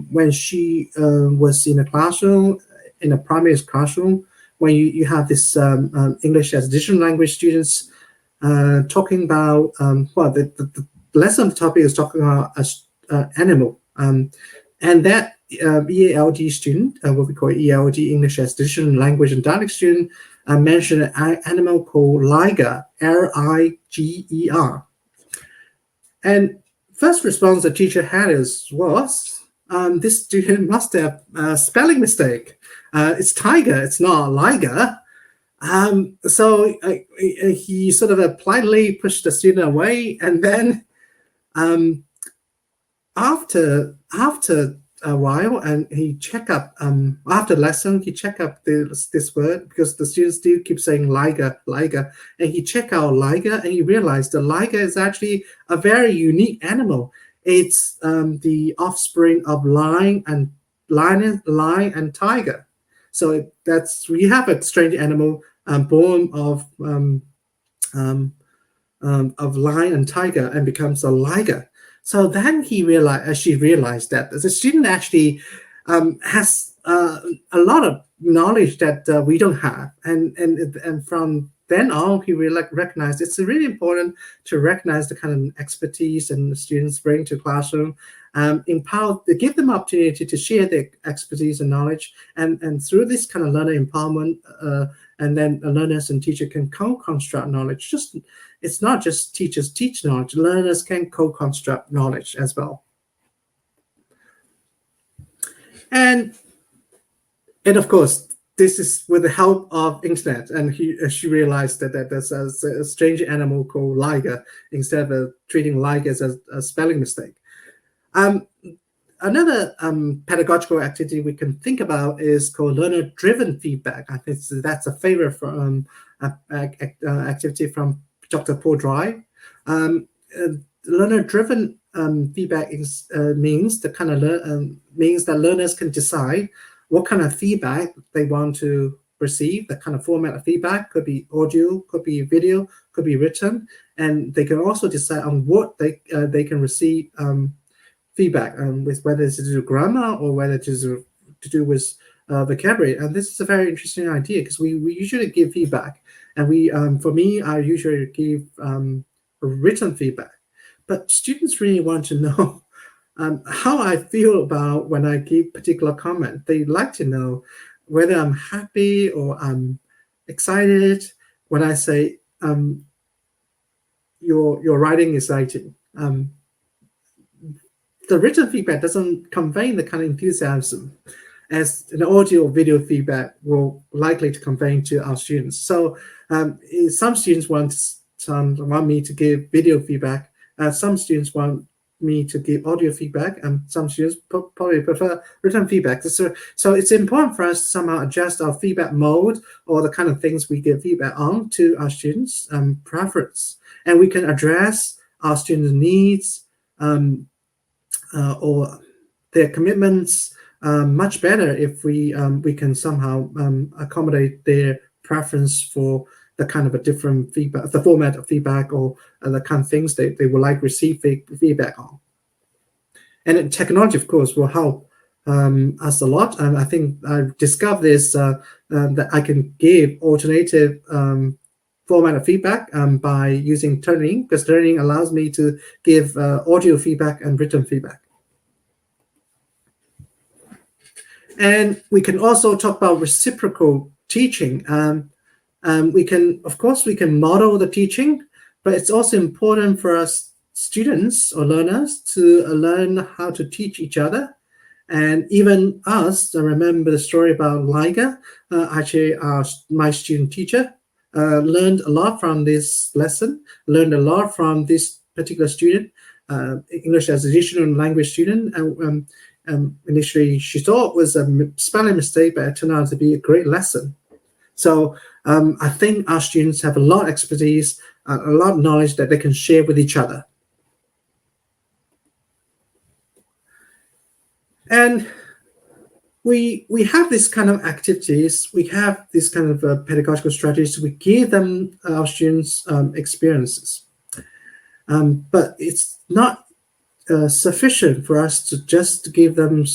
[SPEAKER 2] when she was in a classroom, in a primary classroom, when you have this English as additional language students talking about, well, the lesson topic is talking about animal. And that ELD student, what we call ELD, English as additional language and dialect student, mentioned an animal called liger, Liger. And first response the teacher had was, this student must have a spelling mistake. It's tiger, it's not liger. So he sort of politely pushed the student away, and then after a while, and he check up after lesson. He check up this word because the students still keep saying liger, and he check out liger, and he realized the liger is actually a very unique animal. It's the offspring of lion and tiger. So we have a strange animal born of lion and tiger and becomes a liger. So then she realized that the student actually has a lot of knowledge that we don't have, and from then on, he really recognized it's really important to recognize the kind of expertise and the students bring to classroom, empower, to give them opportunity to share their expertise and knowledge, and through this kind of learner empowerment, and then learners and teachers can co-construct knowledge. It's not just teachers teach knowledge, learners can co-construct knowledge as well. And of course, this is with the help of internet, and she realized that there's a strange animal called liger instead of treating liger as a spelling mistake. Another pedagogical activity we can think about is called learner-driven feedback. I think that's a favorite from activity from Dr. Paul Dry. Learner-driven feedback means that learners can decide what kind of feedback they want to receive. The kind of format of feedback could be audio, could be video, could be written, and they can also decide on what they can receive feedback with, whether it's to do with grammar or whether it is to do with vocabulary. And this is a very interesting idea because we usually give feedback, and for me, I usually give written feedback, but students really want to know how I feel about when I give particular comment. They like to know whether I'm happy or I'm excited when I say your writing is exciting. The written feedback doesn't convey the kind of enthusiasm as an audio or video feedback will likely to convey to our students. So some students want me to give video feedback. Some students want me to give audio feedback, and some students probably prefer written feedback. So it's important for us to somehow adjust our feedback mode or the kind of things we give feedback on to our students' preference. And we can address our students' needs or their commitments much better if we can somehow accommodate their preference for the kind of a different feedback, the format of feedback, or the kind of things they would like to receive feedback on. And technology, of course, will help us a lot. And I think I've discovered this, that I can give alternative format of feedback by using Turnitin, because Turnitin allows me to give audio feedback and written feedback. And we can also talk about reciprocal teaching. We can model the teaching, but it's also important for us students or learners to learn how to teach each other. And even us, I remember the story about Liger. Actually, my student teacher learned a lot from this lesson, learned a lot from this particular student, English as additional language student. Initially, she thought it was a spelling mistake, but it turned out to be a great lesson. So I think our students have a lot of expertise, a lot of knowledge that they can share with each other. And we have this kind of activities, we have this kind of pedagogical strategies, we give them our students experiences. But it's not sufficient for us to just give them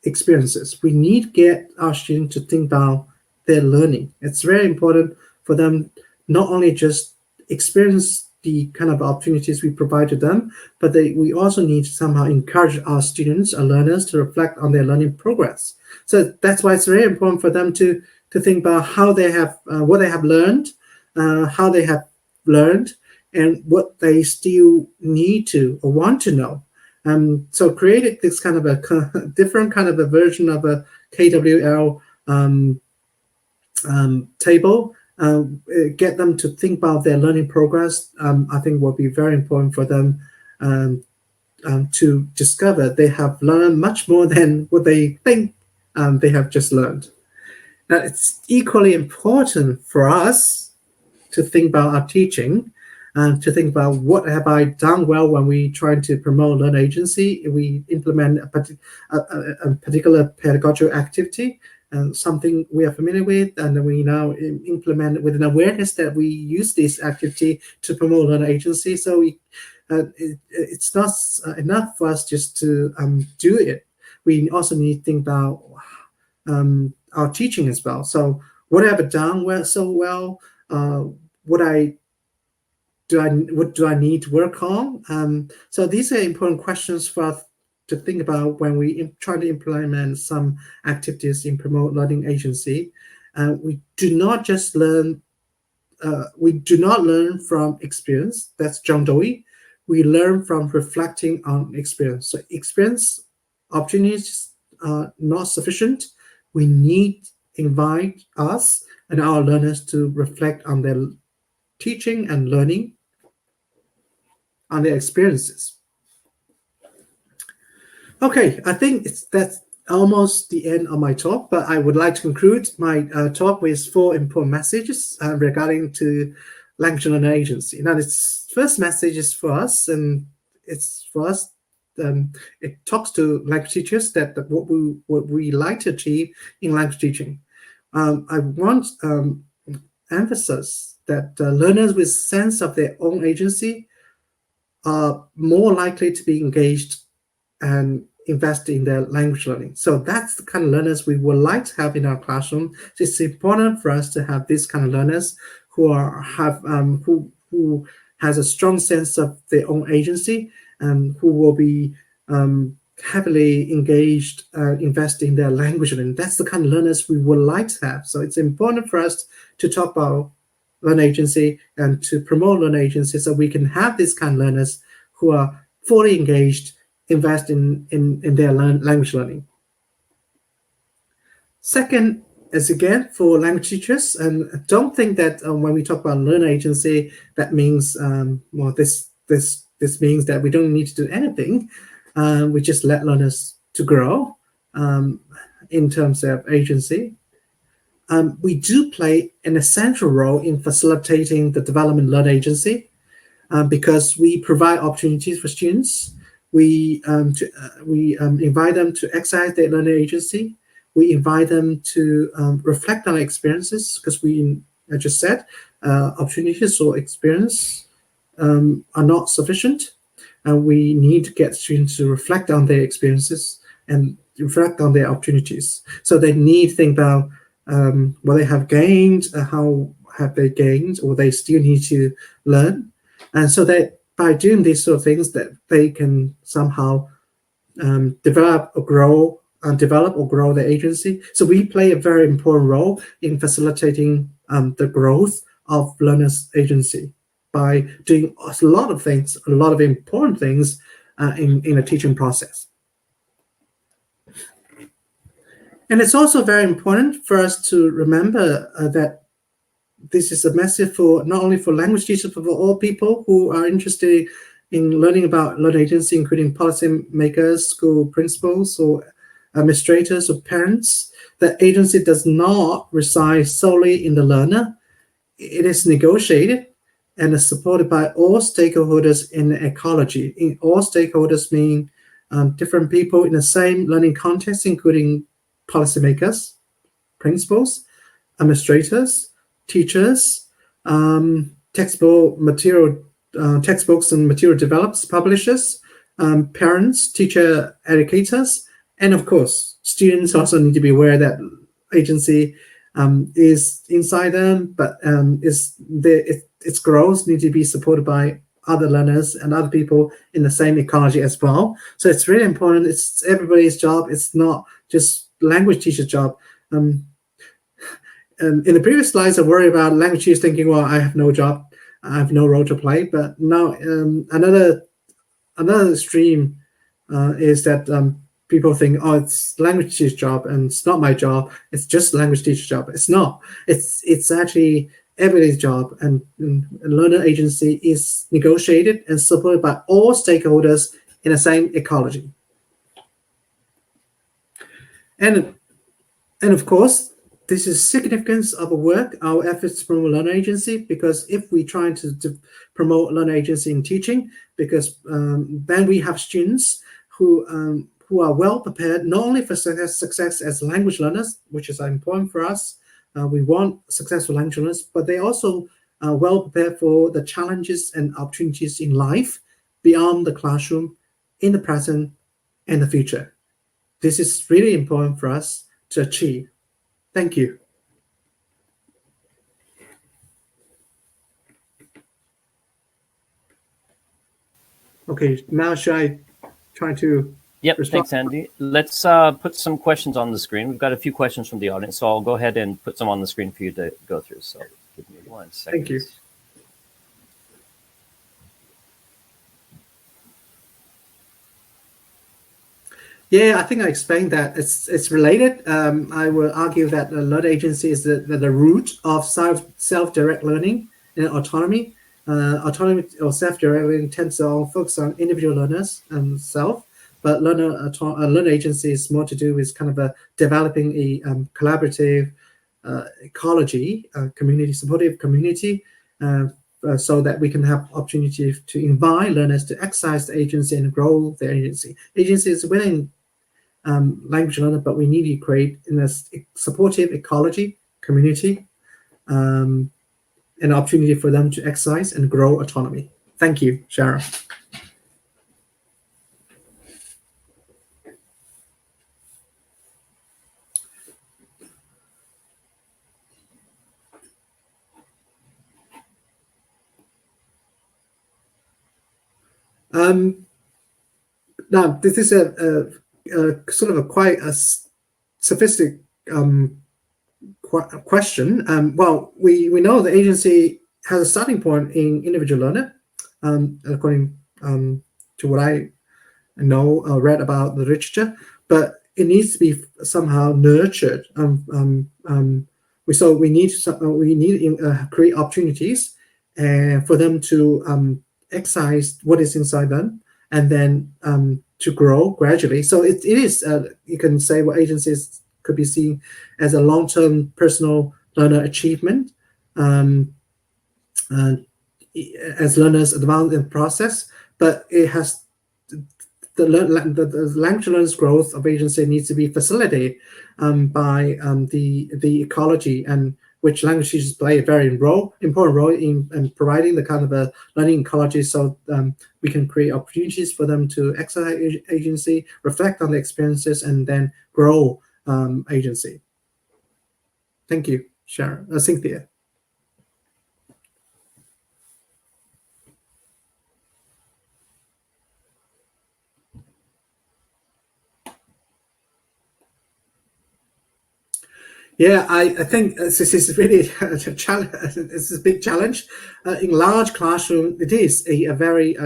[SPEAKER 2] experiences. We need to get our students to think about their learning. It's very important for them not only just experience the kind of opportunities we provide to them, but we also need to somehow encourage our students, our learners, to reflect on their learning progress. So that's why it's very important for them to think about how they have, what they have learned, how they have learned, and what they still need to or want to know. So creating this kind of a different kind of a version of a KWL table, get them to think about their learning progress, I think will be very important for them to discover they have learned much more than what they think they have just learned. Now, it's equally important for us to think about our teaching and to think about what have I done well when we try to promote learner agency. We implement a particular pedagogical activity, something we are familiar with, and we now implement with an awareness that we use this activity to promote learner agency. So it's not enough for us just to do it. We also need to think about our teaching as well. So what have I done well? What do I need to work on? So these are important questions for us to think about when we try to implement some activities in promote learning agency. We do not just learn. We do not learn from experience. That's John Dewey. We learn from reflecting on experience. So experience opportunities are not sufficient. We need to invite us and our learners to reflect on their teaching and learning, on their experiences. Okay, I think that's almost the end of my talk, but I would like to conclude my talk with 4 important messages regarding to language learner agency. Now, this first message is for us, and it's for us. It talks to language teachers that what we like to achieve in language teaching. I want emphasize that learners with sense of their own agency are more likely to be engaged and invest in their language learning. So that's the kind of learners we would like to have in our classroom. So it's important for us to have these kind of learners who has a strong sense of their own agency and who will be heavily engaged, invest in their language learning. That's the kind of learners we would like to have. So it's important for us to talk about learner agency and to promote learner agency so we can have these kind of learners who are fully engaged, invest in their language learning. Second is again for language teachers, and don't think that when we talk about learner agency, that means this means that we don't need to do anything. We just let learners to grow in terms of agency. We do play an essential role in facilitating the development of learner agency because we provide opportunities for students. We invite them to exercise their learner agency. We invite them to reflect on their experiences because I just said, opportunities or experience are not sufficient. We need to get students to reflect on their experiences and reflect on their opportunities. So they need to think about what they have gained, how have they gained, or they still need to learn. And so that by doing these sort of things, that they can somehow develop or grow their agency. So we play a very important role in facilitating the growth of learners' agency by doing a lot of things, a lot of important things in a teaching process. And it's also very important for us to remember that this is a message for not only for language teachers, but for all people who are interested in learning about learner agency, including policymakers, school principals, or administrators, or parents. That agency does not reside solely in the learner. It is negotiated and is supported by all stakeholders in the ecology. All stakeholders mean different people in the same learning context, including policymakers, principals, administrators, teachers, textbooks and material developers, publishers, parents, teacher educators, and of course, students also need to be aware that agency is inside them, but its growth needs to be supported by other learners and other people in the same ecology as well. So it's really important. It's everybody's job. It's not just language teacher's job. In the previous slides, I worry about language teachers thinking, well, I have no job, I have no role to play. But now another stream is that people think, oh, it's language teacher's job and it's not my job. It's just language teacher's job. It's not. It's actually everybody's job. And learner agency is negotiated and supported by all stakeholders in the same ecology. And of course, this is significance of our work, our efforts to promote learner agency, because if we try to promote learner agency in teaching, because then we have students who are well prepared, not only for success as language learners, which is important for us. We want successful language learners, but they also are well prepared for the challenges and opportunities in life beyond the classroom, in the present and the future. This is really important for us to achieve. Thank you. Okay, now should I try to
[SPEAKER 1] Yep,
[SPEAKER 2] respond?
[SPEAKER 1] thanks, Andy. Let's put some questions on the screen. We've got a few questions from the audience, so I'll go ahead and put some on the screen for you to go through. So give me 1 second.
[SPEAKER 2] Thank you. Yeah, I think I explained that it's related. I will argue that the learner agency is the root of self-direct learning and autonomy. Autonomy or self-direct learning tends to focus on individual learners and self, but learner agency is more to do with kind of developing a collaborative ecology, community, supportive community, so that we can have opportunity to invite learners to exercise the agency and grow their agency. Agency is within language learner, but we need to create in a supportive ecology, community, an opportunity for them to exercise and grow autonomy. Thank you, Sharon. Now, this is a sort of a quite a sophisticated question. Well, we know the agency has a starting point in individual learner, according to what I know or read about the literature, but it needs to be somehow nurtured. So we need to create opportunities for them to exercise what is inside them, and then to grow gradually. So it is, you can say, what agencies could be seen as a long-term personal learner achievement as learners advance in the process, but it has the language learners' growth of agency needs to be facilitated by the ecology, and which language teachers play a very important role in providing the kind of a learning ecology, so we can create opportunities for them to exercise agency, reflect on the experiences, and then grow agency. Thank you, Sharon. Cynthia. Yeah, I think this is really a challenge. It's a big challenge. In large classroom, it is a very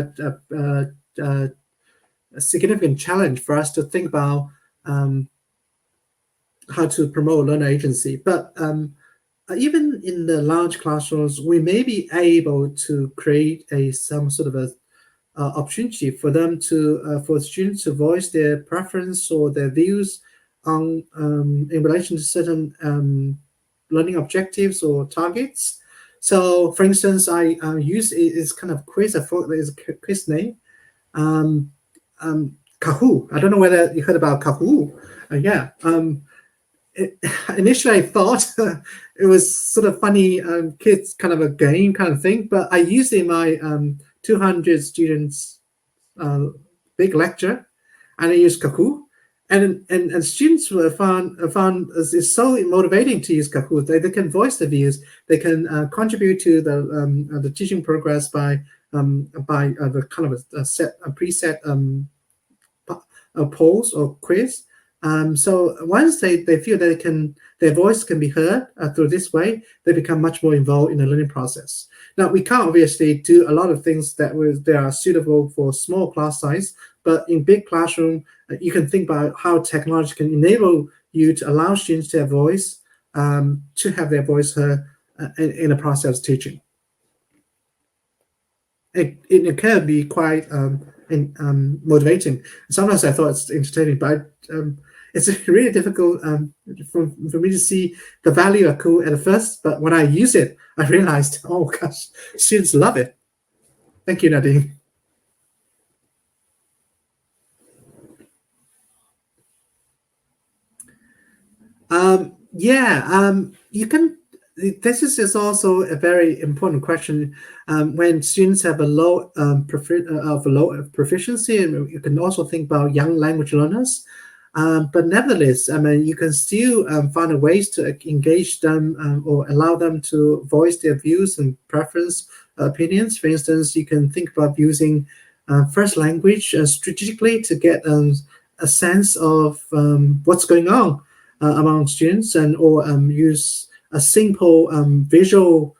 [SPEAKER 2] significant challenge for us to think about how to promote learner agency. But even in the large classrooms, we may be able to create some sort of a opportunity for them to for students to voice their preference or their views on in relation to certain learning objectives or targets. So, for instance, I use this kind of quiz. I thought there is a quiz name, Kahoo. I don't know whether you heard about Kahoo. Yeah. Initially, I thought it was sort of funny kids kind of a game kind of thing, but I used it in my 200 students big lecture, and I used Kahoo. And students were found it's so motivating to use Kahoot. They can voice their views. They can contribute to the teaching progress by the kind of a preset polls or quiz. So once they feel that their voice can be heard through this way, they become much more involved in the learning process. Now, we can't obviously do a lot of things that are suitable for small class size, but in big classroom, you can think about how technology can enable you to allow students to have voice, to have their voice heard in the process of teaching. It can be quite motivating. Sometimes I thought it's entertaining, but it's really difficult for me to see the value of cool at first. But when I use it, I realized, oh gosh, students love it. Thank you, Nadine. You can. This is also a very important question. When students have a low proficiency, and you can also think about young language learners. But nevertheless, I mean, you can still find ways to engage them or allow them to voice their views and preference opinions. For instance, you can think about using first language strategically to get a sense of what's going on among students, and or use a simple visual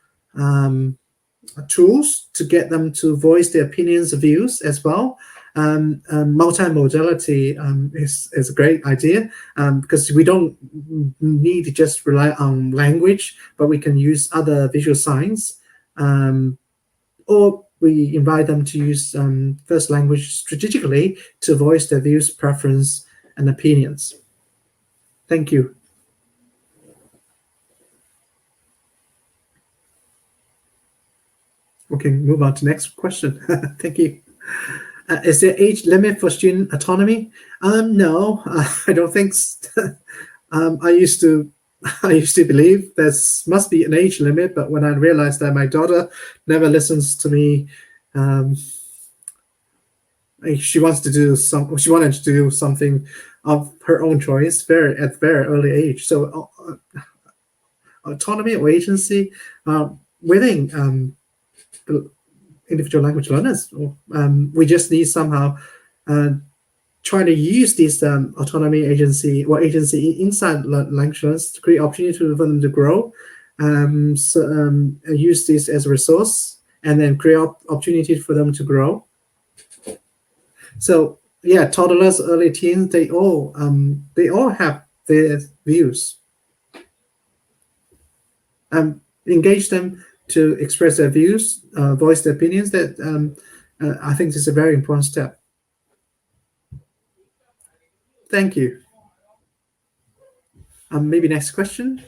[SPEAKER 2] tools to get them to voice their opinions and views as well. Multi-modality is a great idea because we don't need to just rely on language, but we can use other visual signs, or we invite them to use first language strategically to voice their views, preference, and opinions. Thank you. Okay, move on to next question. Thank you. Is there age limit for student autonomy? No, I don't think. I used to believe there must be an age limit, but when I realized that my daughter never listens to me, she wanted to do something of her own choice at very early age. So autonomy or agency within individual language learners. We just need somehow try to use this autonomy agency inside language learners to create opportunity for them to grow. Use this as a resource and then create opportunity for them to grow. So yeah, toddlers, early teens, they all have their views. Engage them to express their views, voice their opinions. That I think is a very important step. Thank you. Maybe next question.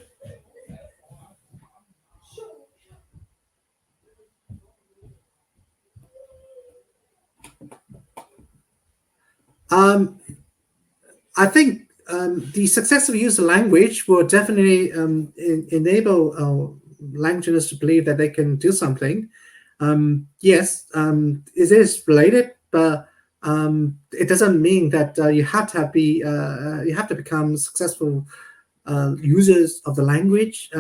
[SPEAKER 2] I think the successful use of language will definitely enable language learners to believe that they can do something. Yes, it is related, but it doesn't mean that you have to become successful users of the language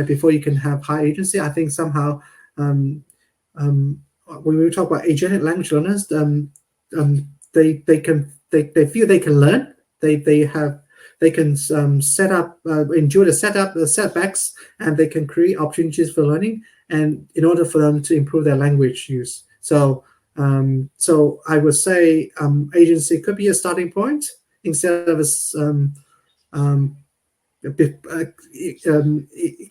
[SPEAKER 2] before you can have high agency. I think somehow when we talk about agentic language learners, they feel they can learn. They can set up, endure the setup, the setbacks, and they can create opportunities for learning. And in order for them to improve their language use, so I would say agency could be a starting point instead of it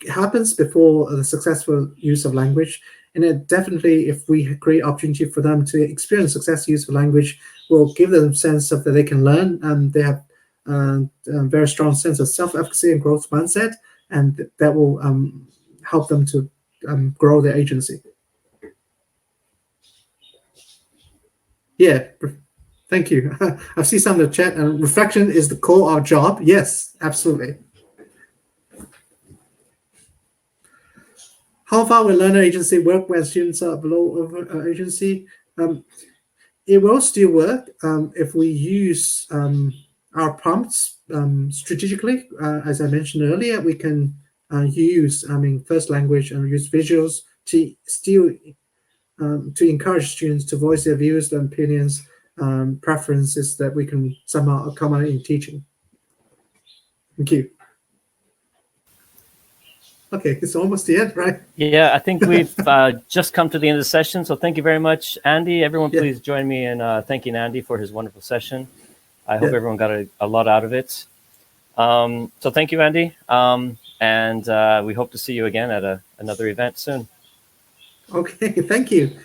[SPEAKER 2] happens before the successful use of language. And then definitely, if we create opportunity for them to experience successful use of language, will give them a sense of that they can learn, and they have a very strong sense of self-efficacy and growth mindset, and that will help them to grow their agency. Yeah, thank you. I see some in the chat, and reflection is the core of our job. Yes, absolutely. How far will learner agency work when students are below agency? It will still work if we use our prompts strategically. As I mentioned earlier, we can use, first language and use visuals to still to encourage students to voice their views and opinions, preferences that we can somehow accommodate in teaching. Thank you. Okay, it's almost the end, right?
[SPEAKER 1] Yeah, I think we've just come to the end of the session. So thank you very much, Andy. Everyone, please join me in thanking Andy for his wonderful session. I hope everyone got a lot out of it. So thank you, Andy. And we hope to see you again at another event soon.
[SPEAKER 2] Okay, thank you.